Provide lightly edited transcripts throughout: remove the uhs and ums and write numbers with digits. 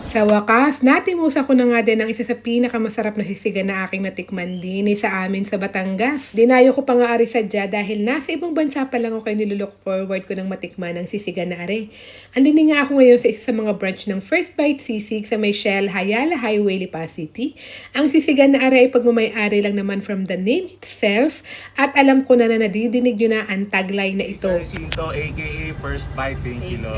Sa wakas, natimusan ko na nga din ang isa sa pinakamasarap na sisigan na aking natikman din sa amin sa Batangas. Dinayo ko pa nga ari sadya dahil nasa ibang bansa pa lang ako nilulook forward ko ng matikman ng sisigan na ari. Andin nga ako ngayon sa isa sa mga branch ng First Bite Sisig sa may Shell Hayala Highway, Lipa City. Ang sisigan na ari ay pagmamayari lang naman from the name itself at alam ko na nadidinig nyo na ang tagline na ito. Sir Sinto aka First Bite, thank you Lord.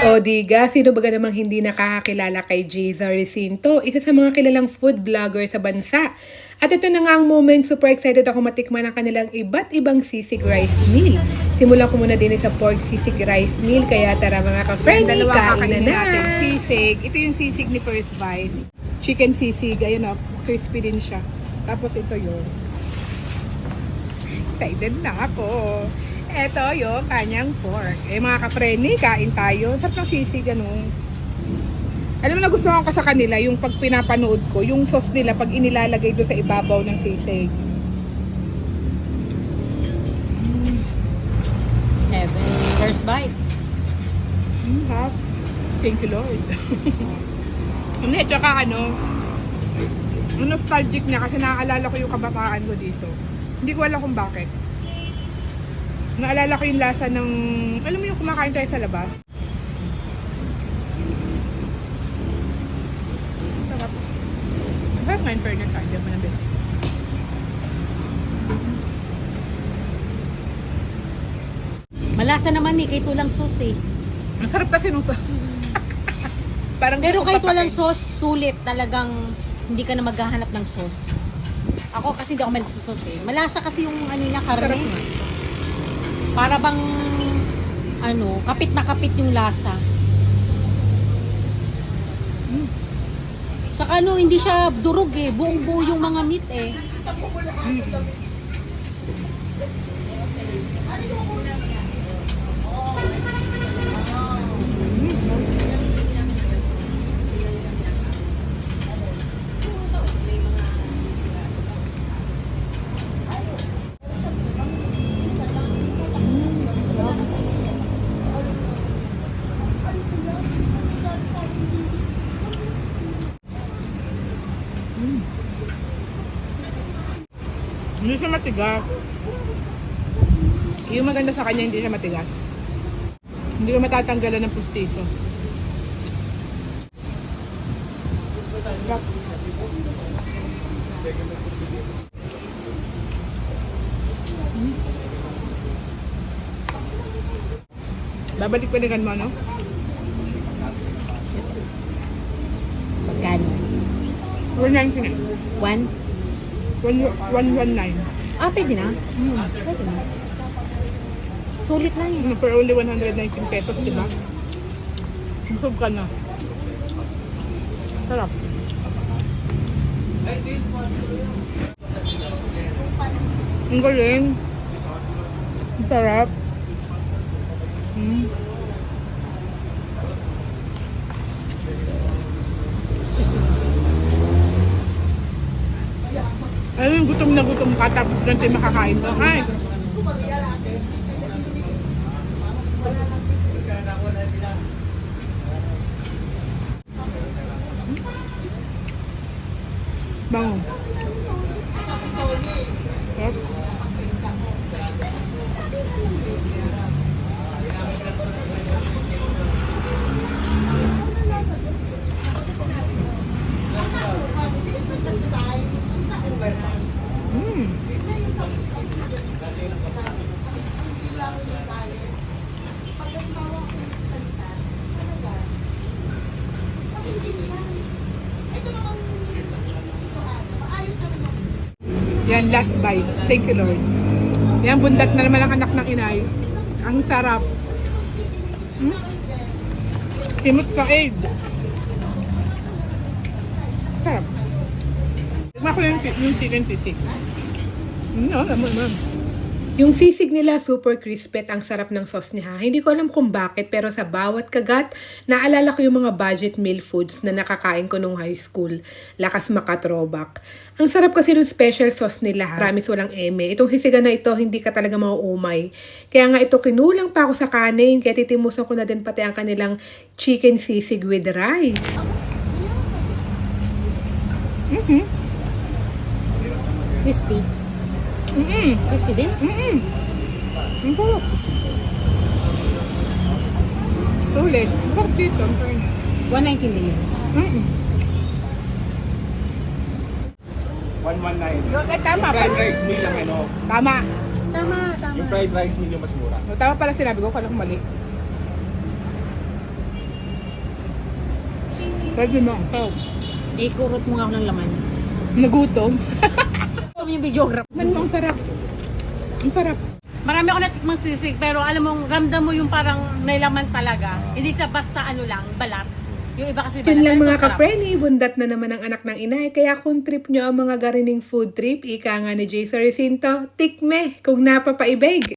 O diga, sino baga namang hindi nakakakilala kay Jayza Recinto, isa sa mga kilalang food vlogger sa bansa. At ito na nga ang moment, super excited ako matikman ang kanilang iba't ibang sisig rice meal. Simulan ko muna din sa pork sisig rice meal, kaya tara mga ka-friendly, Dalawa kain kakainin na natin. na. Sisig. Ito yung sisig ni First Bite. Chicken sisig. Ayun o, crispy din siya. Tapos ito yun. Excited na ako. Ito yung kanyang pork. Eh mga ka-friendly, kain tayo. Sarap ng sisig, ano. Alam mo na gusto ko sa kanila, yung pag pinapanood ko, yung sauce nila pag inilalagay doon sa ibabaw ng sisig. Heaven. First bite. Hap. Thank you, Lord. Hindi, tsaka ano, nostalgic niya kasi naaalala ko yung kabataan ko dito. Hindi ko alam kung bakit. Naalala ko yung lasa ng, alam mo yung kumakain tayo sa labas? Sarap. Sarap nga in fairness, hindi mo nabili. Malasa naman kahit walang sauce eh. Ang sarap kasi nung sauce. Parang Pero kahit walang papakin. sauce, sulit talagang hindi ka na maghahanap ng sauce. Ako kasi hindi ako malig sa sauce eh. Malasa kasi yung ano niya, Sarap karne. nga. Para bang ano, kapit na kapit yung lasa. Saka ano, hindi siya durog eh. Buong buo yung mga meat eh. Hindi siya matigas. Yung maganda sa kanya, hindi siya matigas. Hindi ko matatanggalan ng pustiso. Sarap. Babalik balikan mo, no? Magkano? 199. 1? 119. Ah, pwede na? Pwede na. Sulit na yun. For only 119 pesos, di ba? Busog ka na. Sarap. Ang galing. Ang sarap. Ayun, gutom na gutom ka tapos ganito yung makakain mo. Ay! Bango. Yep. Yan, last bite. Thank you, Lord. Yan, bundat na naman ang anak ng inay. Ang sarap. Simot sa aid. Sarap. Tignan ko yung chicken titik. Naman. Yung sisig nila super crispy at ang sarap ng sauce niya. Hindi ko alam kung bakit pero sa bawat kagat, naalala ko yung mga budget meal foods na nakakain ko nung high school. Lakas maka-throwback. Ang sarap kasi ng special sauce nila. Promise walang eme. Itong sisigan na ito, hindi ka talaga mauumay. Kaya nga ito, kinulang pa ako sa kanin. Kaya titimusan ko na din pati ang kanilang chicken sisig with rice. Mhm. Crispy. Mhm. Crispy din? Mhm. Ang sarap. Sulit. Sarap dito. Ang fairness. 119 din yun. Mhm. 119. Tama Fried pala. rice meal ang ano. Tama. Tama, tama. Yung fried rice meal yung mas mura. Tama pala sinabi ko. Kala ko mali. Pwede na. Ikaw, ikurot mo nga ako ng laman. Nagutom. Ito yung videographer. Man mo, ang sarap. Ang sarap. Marami ako natikmang sisig, pero alam mo, ramdam mo yung parang may laman talaga. Hindi siya basta ano lang, balat. Yung iba kasi balat. Yun lang Pero mga masarap. ka-friendly, bundat na naman ang anak ng inay. Kaya kung trip nyo ang mga garining food trip, ika nga ni Jay Sorrento, tikme kung napapaibig.